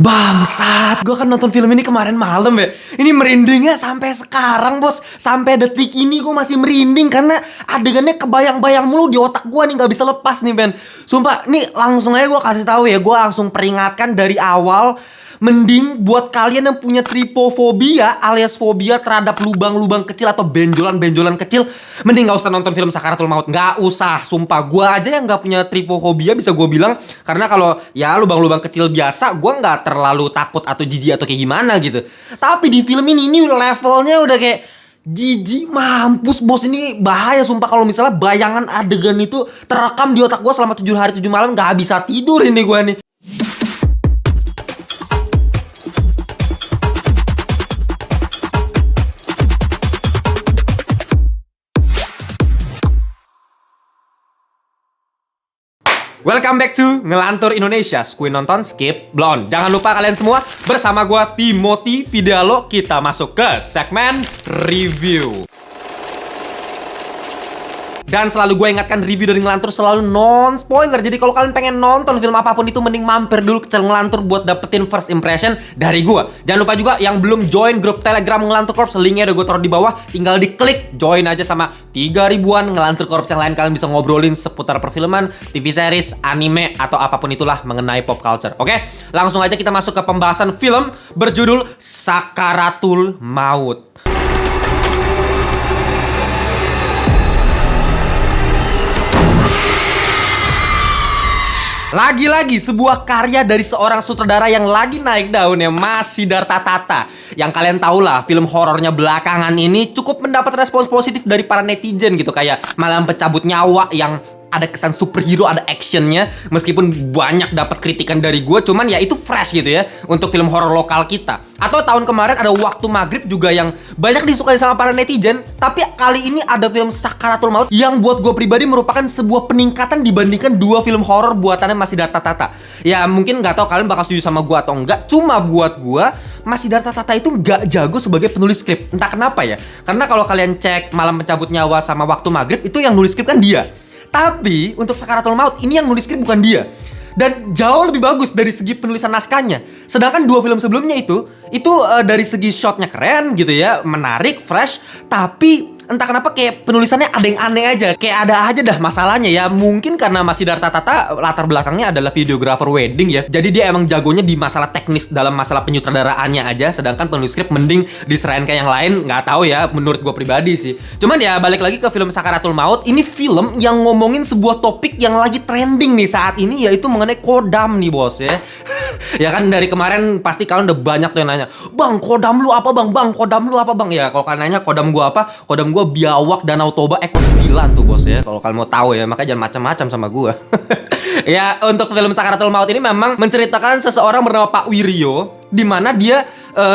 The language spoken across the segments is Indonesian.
Bangsat, gue kan nonton film ini kemarin malam ya. Ini merindingnya sampai sekarang bos. Sampai detik ini gue masih merinding karena adegannya kebayang-bayang mulu di otak gue nih, gak bisa lepas nih Ben. Sumpah, nih langsung aja gue kasih tahu ya, gue langsung peringatkan dari awal. Mending buat kalian yang punya tripofobia alias fobia terhadap lubang-lubang kecil atau benjolan-benjolan kecil, mending gak usah nonton film Sakaratul Maut. Gak usah, sumpah. Gue aja yang gak punya tripofobia bisa gue bilang. Karena kalau ya lubang-lubang kecil biasa, gue gak terlalu takut atau jijik atau kayak gimana gitu. Tapi di film ini levelnya udah kayak jijik mampus bos. Ini bahaya sumpah. Kalau misalnya bayangan adegan itu terekam di otak gue selama 7 hari 7 malam, gak bisa tidur ini gue nih. Welcome back to Ngelantur Indonesia. Skuin nonton, skip, blon. Jangan lupa kalian semua, bersama gue Timothy Vidalo, kita masuk ke segmen review. Dan selalu gue ingatkan, review dari Ngelantur selalu non-spoiler. Jadi kalau kalian pengen nonton film apapun itu, mending mampir dulu ke channel Ngelantur buat dapetin first impression dari gue. Jangan lupa juga yang belum join grup Telegram Ngelantur Corps, linknya udah gue taruh di bawah. Tinggal diklik, join aja sama 3 ribuan Ngelantur Corps yang lain. Kalian bisa ngobrolin seputar perfilman, TV series, anime, atau apapun itulah mengenai pop culture. Oke? Langsung aja kita masuk ke pembahasan film berjudul Sakaratul Maut. Lagi-lagi sebuah karya dari seorang sutradara yang lagi naik daun ya, Mas Siddhartha Tata. Yang kalian tahu lah, film horornya belakangan ini cukup mendapat respons positif dari para netizen gitu. Kayak Malam Pencabut Nyawa yang ada kesan superhero, ada actionnya. Meskipun banyak dapat kritikan dari gue, cuman ya itu fresh gitu ya untuk film horor lokal kita. Atau tahun kemarin ada Waktu Maghrib juga yang banyak disukai sama para netizen. Tapi kali ini ada film Sakaratul Maut yang buat gue pribadi merupakan sebuah peningkatan dibandingkan 2 film horor buatannya Mas Siddhartha Tata. Ya mungkin nggak tahu kalian bakal setuju sama gue atau enggak. Cuma buat gue, Mas Siddhartha Tata itu nggak jago sebagai penulis skrip. Entah kenapa ya. Karena kalau kalian cek Malam Pencabut Nyawa sama Waktu Maghrib, itu yang nulis skrip kan dia. Tapi untuk Sakaratul Maut ini yang nulis skrip bukan dia. Dan jauh lebih bagus dari segi penulisan naskahnya. Sedangkan 2 film sebelumnya itu dari segi shotnya keren gitu ya, menarik, fresh. Tapi entah kenapa kayak penulisannya ada yang aneh aja. Kayak ada aja dah masalahnya ya. Mungkin karena Mas Siddhartha Tata latar belakangnya adalah videographer wedding ya. Jadi dia emang jagonya di masalah teknis dalam masalah penyutradaraannya aja. Sedangkan penulis skrip mending diserahin ke yang lain. Nggak tahu ya, menurut gue pribadi sih. Cuman ya balik lagi ke film Sakaratul Maut. Ini film yang ngomongin sebuah topik yang lagi trending nih saat ini, yaitu mengenai kodam nih bos ya. Ya kan dari kemarin pasti kalian udah banyak tuh yang nanya, "Bang, kodam lu apa bang? Bang, kodam lu apa bang?" Ya kalau kalian nanya kodam gua apa, kodam gua Biawak Danau Toba Eko 9 tuh bos ya. Kalau kalian mau tahu ya, makanya jangan macam-macam sama gua. Ya untuk film Sakaratul Maut ini memang menceritakan seseorang bernama Pak Wiryo, di mana dia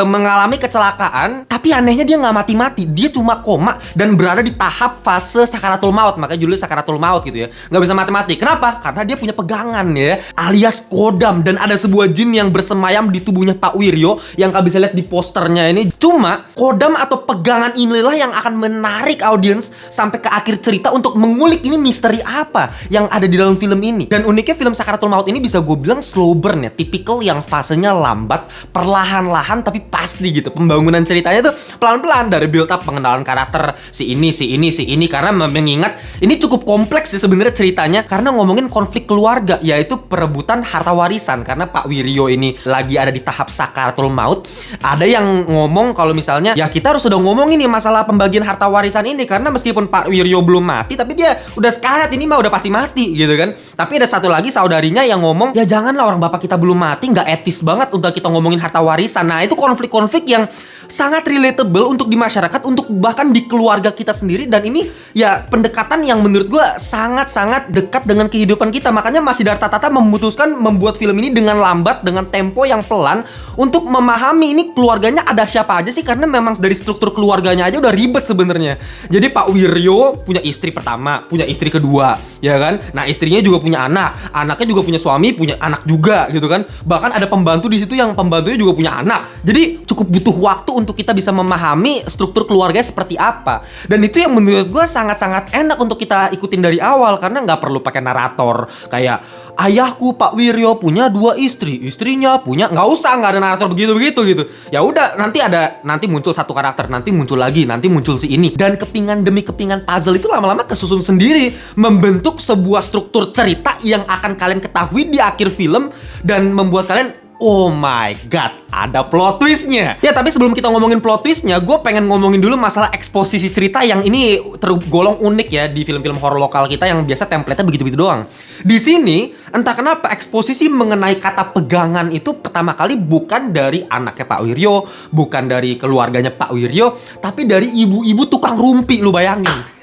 mengalami kecelakaan, tapi anehnya dia nggak mati-mati, dia cuma koma dan berada di tahap fase Sakaratul Maut, makanya judulnya Sakaratul Maut gitu ya, nggak bisa mati-mati. Kenapa? Karena dia punya pegangan ya, alias kodam, dan ada sebuah jin yang bersemayam di tubuhnya Pak Wiryo yang kalian bisa lihat di posternya ini. Cuma kodam atau pegangan inilah yang akan menarik audiens sampai ke akhir cerita untuk mengulik ini misteri apa yang ada di dalam film ini. Dan uniknya film Sakaratul Maut ini bisa gue bilang slow burn ya, tipikal yang fasenya lambat, perlahan-lahan tapi pasti gitu. Pembangunan ceritanya tuh pelan-pelan dari build up pengenalan karakter si ini karena mengingat ini cukup kompleks sih sebenarnya ceritanya, karena ngomongin konflik keluarga, yaitu perebutan harta warisan. Karena Pak Wiryo ini lagi ada di tahap Sakaratul Maut. Ada yang ngomong kalau misalnya ya kita harus udah ngomongin nih masalah pembagian harta warisan ini, karena meskipun Pak Wiryo belum mati tapi dia udah sekarat ini mah udah pasti mati gitu kan. Tapi ada satu lagi saudarinya yang ngomong, "Ya janganlah, orang bapak kita belum mati, nggak etis banget untuk kita ngomongin harta warisan." Nah itu konflik-konflik yang sangat relatable untuk di masyarakat, untuk bahkan di keluarga kita sendiri. Dan ini ya pendekatan yang menurut gue sangat-sangat dekat dengan kehidupan kita. Makanya Mas Siddhartha Tata memutuskan membuat film ini dengan lambat, dengan tempo yang pelan, untuk memahami ini keluarganya ada siapa aja sih. Karena memang dari struktur keluarganya aja udah ribet sebenarnya. Jadi Pak Wiryo punya istri pertama, punya istri kedua, ya kan. Nah istrinya juga punya anak, anaknya juga punya suami, punya anak juga gitu kan. Bahkan ada pembantu di situ yang pembantunya juga punya anak. Jadi cukup butuh waktu untuk kita bisa memahami struktur keluarganya seperti apa. Dan itu yang menurut gue sangat-sangat enak untuk kita ikutin dari awal, karena nggak perlu pakai narator kayak ayahku Pak Wiryo punya 2 istri, istrinya punya, nggak ada narator begitu gitu. Ya udah, nanti muncul satu karakter, nanti muncul lagi, nanti muncul si ini, dan kepingan demi kepingan puzzle itu lama-lama kesusun sendiri, membentuk sebuah struktur cerita yang akan kalian ketahui di akhir film dan membuat kalian oh my god, ada plot twistnya. Ya tapi sebelum kita ngomongin plot twistnya, gue pengen ngomongin dulu masalah eksposisi cerita yang ini tergolong unik ya di film-film horor lokal kita yang biasa template-nya begitu-begitu doang. Di sini, entah kenapa eksposisi mengenai kata pegangan itu pertama kali bukan dari anaknya Pak Wiryo, bukan dari keluarganya Pak Wiryo, tapi dari ibu-ibu tukang rumpi, lu bayangin.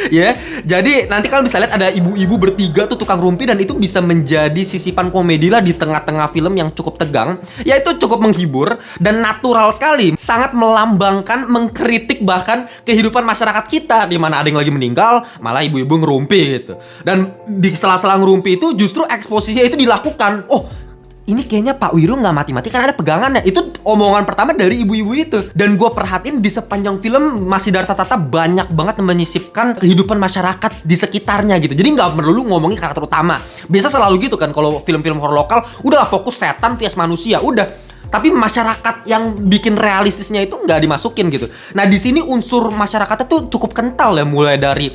Ya, jadi nanti kalian bisa lihat ada ibu-ibu bertiga tuh tukang rumpi, dan itu bisa menjadi sisipan komedi lah di tengah-tengah film yang cukup tegang. Ya itu cukup menghibur dan natural sekali, sangat melambangkan, mengkritik bahkan kehidupan masyarakat kita, di mana ada yang lagi meninggal, malah ibu-ibu ngerumpi gitu. Dan di sela-sela ngerumpi itu justru eksposisinya itu dilakukan. Oh, ini kayaknya Pak Wiryo nggak mati-mati karena ada pegangannya. Itu omongan pertama dari ibu-ibu itu. Dan gue perhatiin di sepanjang film Masih Darta Tata banyak banget menyisipkan kehidupan masyarakat di sekitarnya gitu. Jadi nggak perlu ngomongin karakter utama. Biasa selalu gitu kan kalau film-film horor lokal, udahlah fokus setan vs manusia, udah. Tapi masyarakat yang bikin realistisnya itu nggak dimasukin gitu. Nah di sini unsur masyarakatnya tuh cukup kental ya, mulai dari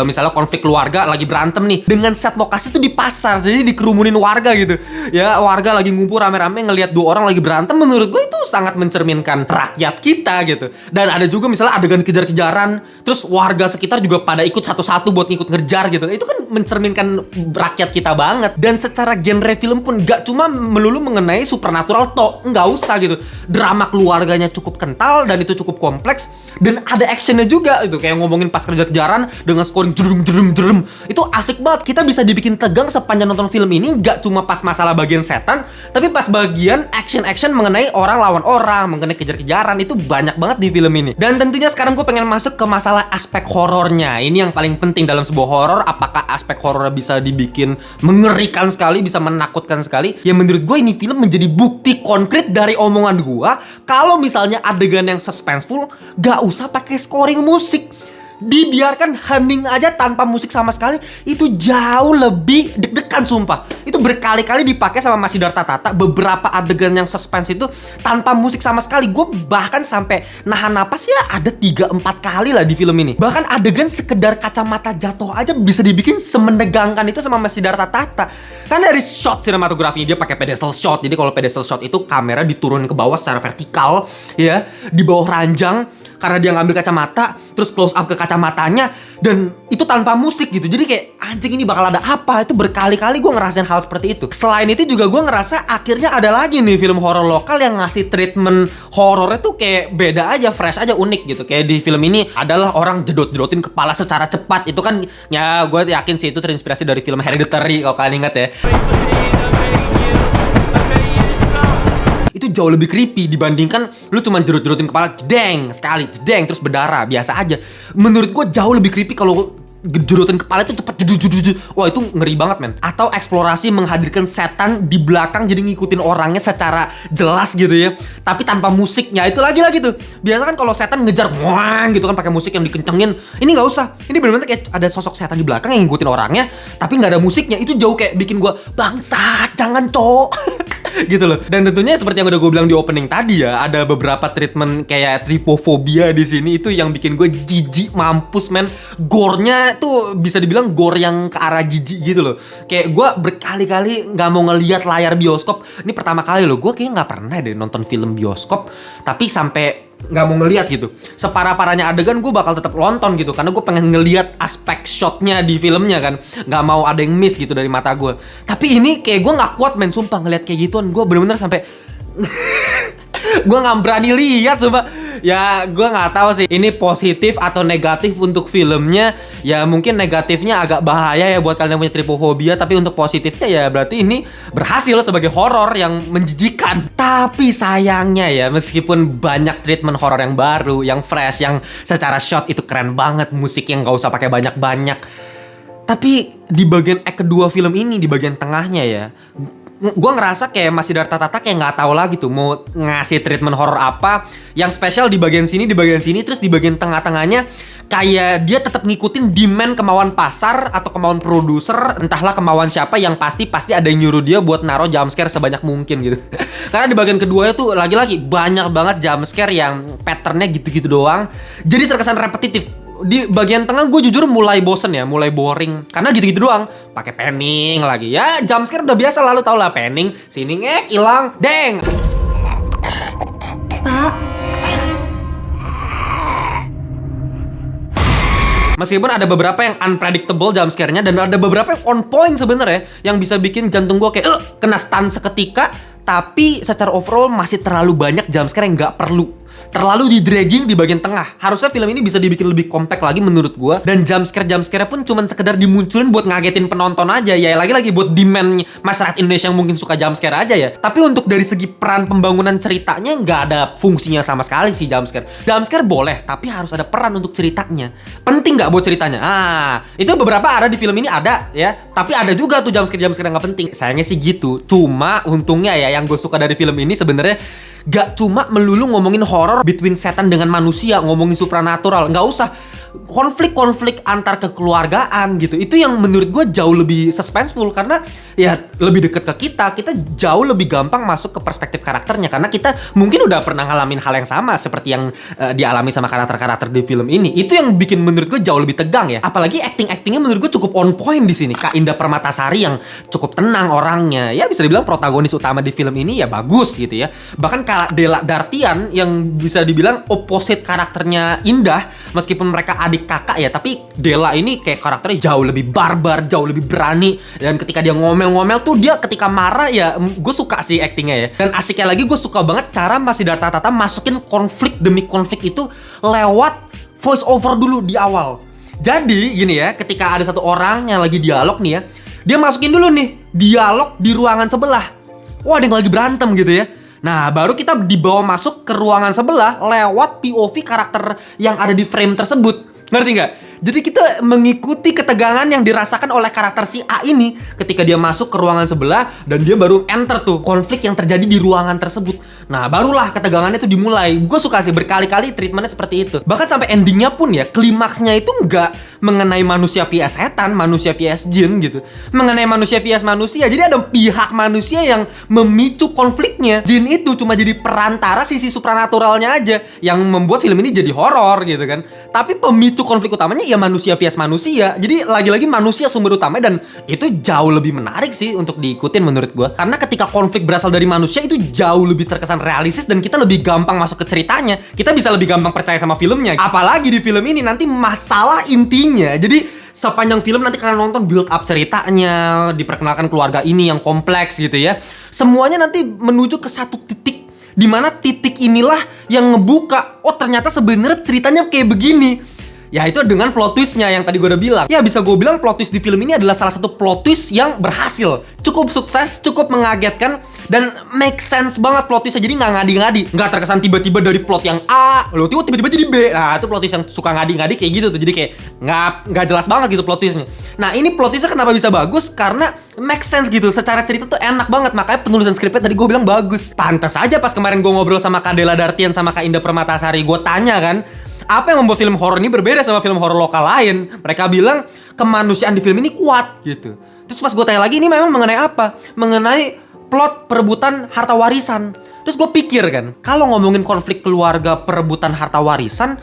misalnya konflik keluarga lagi berantem nih, dengan set lokasi tuh di pasar, jadi dikerumunin warga gitu. Ya warga lagi ngumpul rame-rame ngelihat 2 orang lagi berantem, menurut gue itu sangat mencerminkan rakyat kita gitu. Dan ada juga misalnya adegan kejar-kejaran, terus warga sekitar juga pada ikut satu-satu buat ngikut ngejar gitu. Itu kan mencerminkan rakyat kita banget. Dan secara genre film pun gak cuma melulu mengenai supernatural toh, nggak usah gitu. Drama keluarganya cukup kental dan itu cukup kompleks, dan ada actionnya juga itu, kayak ngomongin pas kejar-kejaran dengan scoring jedrum. Itu asik banget. Kita bisa dibikin tegang sepanjang nonton film ini, nggak cuma pas masalah bagian setan, tapi pas bagian action mengenai orang lawan orang, mengenai kejar-kejaran, itu banyak banget di film ini. Dan tentunya sekarang gue pengen masuk ke masalah aspek horornya. Ini yang paling penting dalam sebuah horor. Apakah aspek horornya bisa dibikin mengerikan sekali, bisa menakutkan sekali? Ya menurut gue ini film menjadi bukti konkret dari omongan gua, kalau misalnya adegan yang suspenseful gak usah pakai scoring musik, dibiarkan hening aja tanpa musik sama sekali, itu jauh lebih deg-degan sumpah. Itu berkali-kali dipakai sama Masih Darta Tata, beberapa adegan yang suspense itu tanpa musik sama sekali. Gue bahkan sampai nahan napas ya ada 3-4 kali lah di film ini. Bahkan adegan sekedar kacamata jatuh aja bisa dibikin semenegangkan itu sama Masih Darta Tata. Kan dari shot sinematografinya dia pakai pedestal shot. Jadi kalau pedestal shot itu kamera diturunin ke bawah secara vertikal ya, di bawah ranjang, karena dia ngambil kacamata, terus close up ke kacamatanya, dan itu tanpa musik gitu. Jadi kayak anjing ini bakal ada apa? Itu berkali-kali gue ngerasain hal seperti itu. Selain itu juga gue ngerasa akhirnya ada lagi nih film horor lokal yang ngasih treatment horornya tuh kayak beda aja, fresh aja, unik gitu. Kayak di film ini adalah orang jedot-jedotin kepala secara cepat. Itu kan ya gue yakin sih itu terinspirasi dari film Hereditary kalau kalian ingat ya. Itu jauh lebih creepy dibandingkan lu cuma jerut-jerutin kepala jedeng sekali, jedeng terus berdarah, biasa aja. Menurut gue jauh lebih creepy kalau jerutin kepala itu cepet jedut. Wah itu ngeri banget men. Atau eksplorasi menghadirkan setan di belakang jadi ngikutin orangnya secara jelas gitu ya, tapi tanpa musiknya. Itu lagi tuh. Biasa kan kalau setan ngejar wang gitu kan pakai musik yang dikencengin. Ini nggak usah. Ini benar-benar kayak ada sosok setan di belakang yang ngikutin orangnya, tapi nggak ada musiknya. Itu jauh kayak bikin gue bangsat, jangan cok. Gitu loh. Dan tentunya seperti yang udah gue bilang di opening tadi ya, ada beberapa treatment kayak tripofobia di sini itu yang bikin gue jijik mampus men. Gore-nya tuh bisa dibilang gore yang ke arah jijik gitu loh. Kayak gue berkali-kali nggak mau ngelihat layar bioskop. Ini pertama kali loh gue kayak nggak pernah deh nonton film bioskop tapi sampai nggak mau ngelihat gitu. Separah-parahnya adegan gue bakal tetap nonton gitu, karena gue pengen ngelihat aspek shotnya di filmnya kan, nggak mau ada yang miss gitu dari mata gue. Tapi ini kayak gue nggak kuat men, sumpah ngelihat kayak gituan. Gue bener-bener sampai gue nggak berani lihat sumpah. Ya gue nggak tahu sih ini positif atau negatif untuk filmnya. Ya mungkin negatifnya agak bahaya ya buat kalian yang punya tripofobia, tapi untuk positifnya ya berarti ini berhasil sebagai horor yang menjijikan. Tapi sayangnya ya, meskipun banyak treatment horor yang baru, yang fresh, yang secara shot itu keren banget, musik yang nggak usah pakai banyak-banyak, tapi di bagian kedua film ini, di bagian tengahnya ya, Gue ngerasa kayak Mas Siddhartha Tata kayak nggak tahu lagi tuh mau ngasih treatment horor apa yang spesial di bagian sini, terus di bagian tengah-tengahnya kayak dia tetap ngikutin demand kemauan pasar atau kemauan produser, entahlah kemauan siapa, yang pasti ada yang nyuruh dia buat naruh jumpscare sebanyak mungkin gitu. Karena di bagian keduanya tuh lagi-lagi banyak banget jumpscare yang patternnya gitu-gitu doang, jadi terkesan repetitif. Di bagian tengah gue jujur mulai bosen ya, mulai boring karena gitu-gitu doang. Pakai panning lagi ya, jumpscare udah biasa, lalu tau lah, panning sini hilang, deng. Pak, Meskipun ada beberapa yang unpredictable jumpscare-nya dan ada beberapa yang on point sebenarnya yang bisa bikin jantung gue kayak kena stun seketika, tapi secara overall masih terlalu banyak jumpscare yang nggak perlu. Terlalu di-dragging di bagian tengah. Harusnya film ini bisa dibikin lebih compact lagi menurut gua. Dan jumpscare pun cuman sekedar dimunculin buat ngagetin penonton aja. Ya lagi-lagi buat demand masyarakat Indonesia yang mungkin suka jumpscare aja ya. Tapi untuk dari segi peran pembangunan ceritanya nggak ada fungsinya sama sekali sih jumpscare. Jumpscare boleh, tapi harus ada peran untuk ceritanya. Penting nggak buat ceritanya? Itu beberapa ada di film ini ada ya. Tapi ada juga tuh jumpscare yang nggak penting. Sayangnya sih gitu. Cuma untungnya ya yang gue suka dari film ini sebenarnya gak cuma melulu ngomongin horror between setan dengan manusia, ngomongin supranatural, nggak usah konflik-konflik antar kekeluargaan gitu. Itu yang menurut gue jauh lebih suspenseful karena ya lebih deket ke kita jauh lebih gampang masuk ke perspektif karakternya karena kita mungkin udah pernah ngalamin hal yang sama seperti yang dialami sama karakter-karakter di film ini. Itu yang bikin menurut gue jauh lebih tegang ya. Apalagi acting-actingnya menurut gue cukup on point di sini. Kak Indah Permatasari yang cukup tenang orangnya, ya bisa dibilang protagonis utama di film ini ya bagus gitu ya. Bahkan Kak Della Dartian yang bisa dibilang opposite karakternya Indah, meskipun mereka adik kakak ya, tapi Della ini kayak karakternya jauh lebih barbar, jauh lebih berani, dan ketika dia ngomel-ngomel tuh dia ketika marah ya gue suka sih actingnya ya. Dan asiknya lagi gue suka banget cara Mas Siddhartha Tata masukin konflik demi konflik itu lewat voice over dulu di awal. Jadi gini ya, ketika ada satu orang yang lagi dialog nih ya, dia masukin dulu nih dialog di ruangan sebelah. Wah, ada yang lagi berantem gitu ya. Nah, baru kita dibawa masuk ke ruangan sebelah lewat POV karakter yang ada di frame tersebut. Ngerti nggak? Jadi kita mengikuti ketegangan yang dirasakan oleh karakter si A ini ketika dia masuk ke ruangan sebelah dan dia baru enter tuh konflik yang terjadi di ruangan tersebut. Nah, barulah ketegangannya tuh dimulai. Gue suka sih berkali-kali treatmentnya seperti itu. Bahkan sampai endingnya pun ya, klimaksnya itu nggak mengenai manusia vs setan, manusia vs jin gitu. Mengenai manusia vs manusia. Jadi ada pihak manusia yang memicu konfliknya. Jin itu cuma jadi perantara sisi supranaturalnya aja yang membuat film ini jadi horor gitu kan. Tapi pemicu konflik utamanya ya manusia vs manusia. Jadi lagi-lagi manusia sumber utamanya, dan itu jauh lebih menarik sih untuk diikutin menurut gue. Karena ketika konflik berasal dari manusia itu jauh lebih terkesan realistis dan kita lebih gampang masuk ke ceritanya. Kita bisa lebih gampang percaya sama filmnya. Apalagi di film ini nanti masalah intinya. Jadi sepanjang film nanti kalian nonton build up ceritanya, diperkenalkan keluarga ini yang kompleks gitu ya. Semuanya nanti menuju ke satu titik, di mana titik inilah yang ngebuka, oh ternyata sebenarnya ceritanya kayak begini. Ya itu dengan plot twistnya yang tadi gue udah bilang. Ya bisa gue bilang plot twist di film ini adalah salah satu plot twist yang berhasil. Cukup sukses, cukup mengagetkan, dan make sense banget plot twistnya. Jadi nggak ngadi-ngadi, nggak terkesan tiba-tiba dari plot yang A lo tiba-tiba jadi B. Nah itu plot twist yang suka ngadi-ngadi kayak gitu tuh. Jadi kayak nggak jelas banget gitu plot twistnya. Nah ini plot twistnya kenapa bisa bagus? Karena make sense gitu. Secara cerita tuh enak banget. Makanya penulisan skripnya tadi gue bilang bagus. Pantas aja pas kemarin gue ngobrol sama Kak Della Dartian sama Kak Indah Permatasari, gue tanya kan, apa yang membuat film horor ini berbeda sama film horor lokal lain? Mereka bilang kemanusiaan di film ini kuat gitu. Terus pas gue tanya lagi, ini memang mengenai apa? Mengenai plot perebutan harta warisan. Terus gue pikir kan, kalau ngomongin konflik keluarga perebutan harta warisan,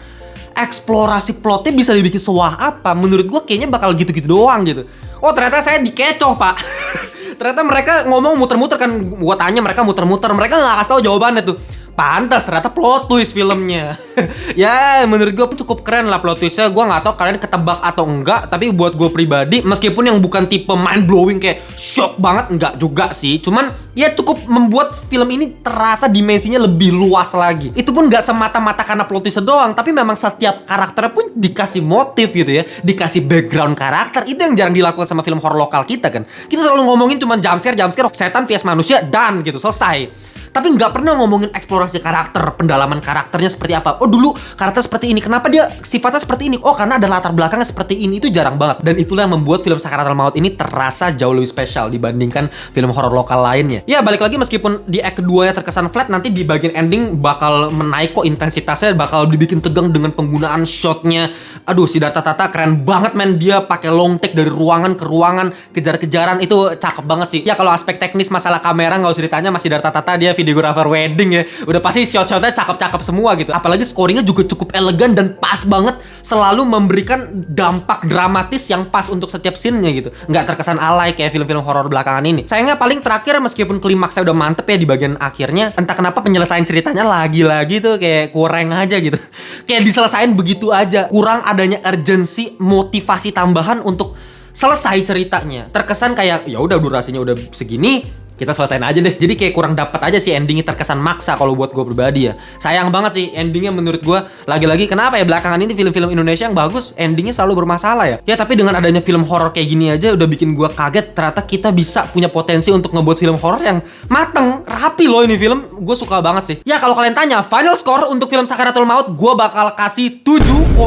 eksplorasi plotnya bisa dibikin sewah apa? Menurut gue kayaknya bakal gitu-gitu doang gitu. Oh ternyata saya dikecoh pak. Ternyata mereka ngomong muter-muter kan. Gue tanya mereka muter-muter, mereka gak kasih tau jawabannya tuh. Pantas ternyata plot twist filmnya. Ya menurut gue cukup keren lah plot twistnya. Gue gak tahu kalian ketebak atau enggak, tapi buat gue pribadi, meskipun yang bukan tipe mind blowing kayak shock banget, enggak juga sih. Cuman ya cukup membuat film ini terasa dimensinya lebih luas lagi. Itu pun gak semata-mata karena plot twistnya doang, tapi memang setiap karakter pun dikasih motif gitu ya, dikasih background karakter. Itu yang jarang dilakukan sama film horor lokal kita kan. Kita selalu ngomongin cuma jumpscare, setan vs manusia, dan gitu, selesai. tapi nggak pernah ngomongin eksplorasi karakter, pendalaman karakternya seperti apa. Oh dulu karakter seperti ini, kenapa dia sifatnya seperti ini? Oh karena ada latar belakangnya seperti ini. Itu jarang banget. Dan itulah yang membuat film Sakaratul Maut ini terasa jauh lebih spesial dibandingkan film horor lokal lainnya. Ya balik lagi, meskipun di act 2 nya terkesan flat, nanti di bagian ending bakal menaik kok intensitasnya, bakal dibikin tegang dengan penggunaan shotnya. Aduh, Siddhartha Tata keren banget men, dia pakai long take dari ruangan ke ruangan, kejar-kejaran, itu cakep banget sih. Ya kalau aspek teknis masalah kamera nggak usah ditanya, Mas Siddhartha Tata dia videographer wedding ya, udah pasti shot-shotnya cakep-cakep semua gitu. Apalagi scoringnya juga cukup elegan dan pas banget, selalu memberikan dampak dramatis yang pas untuk setiap scene-nya gitu, nggak terkesan alay kayak film-film horor belakangan ini. Sayangnya paling terakhir, meskipun klimaksnya udah mantep ya di bagian akhirnya, entah kenapa penyelesaian ceritanya lagi-lagi tuh kayak kurang aja gitu. Kayak diselesain begitu aja, kurang adanya urgensi, motivasi tambahan untuk selesai ceritanya. Terkesan kayak ya udah durasinya udah segini, kita selesain aja deh. Jadi kayak kurang dapat aja sih endingnya, terkesan maksa kalau buat gue pribadi ya. Sayang banget sih endingnya menurut gue. Lagi-lagi kenapa ya belakangan ini film-film Indonesia yang bagus endingnya selalu bermasalah ya. Ya tapi dengan adanya film horor kayak gini aja udah bikin gue kaget. Ternyata kita bisa punya potensi untuk ngebuat film horor yang mateng, rapi loh ini film. Gue suka banget sih. Ya kalau kalian tanya final score untuk film Sakaratul Maut, gue bakal kasih 7,2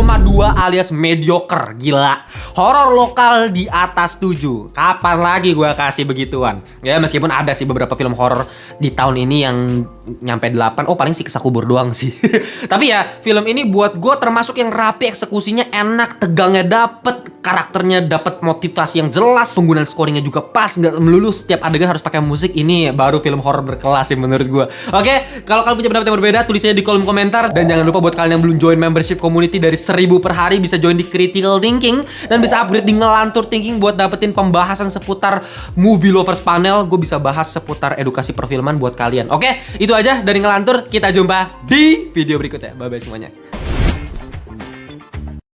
alias mediocre. Gila, horor lokal di atas 7. Kapan lagi gue kasih begituan? Ya meskipun ada sih beberapa film horor di tahun ini yang nyampe 8. Oh paling sih Kisah Kubur doang sih. Tapi ya film ini buat gue termasuk yang rapi, eksekusinya enak, tegangnya dapet, karakternya dapet motivasi yang jelas, penggunaan scoringnya juga pas, nggak melulu setiap adegan harus pakai musik. Ini baru film horor berkelas sih menurut gue. Oke, kalau kalian punya pendapat yang berbeda tulisnya di kolom komentar, dan jangan lupa buat kalian yang belum join membership community dari 1000 per hari bisa join di Critical Thinking dan bisa upgrade di Ngelantur Thinking buat dapetin pembahasan seputar movie lovers panel. Gue bisa bahas seputar edukasi perfilman buat kalian. Oke, itu aja dari Ngelantur. Kita jumpa di video berikutnya. Bye bye semuanya.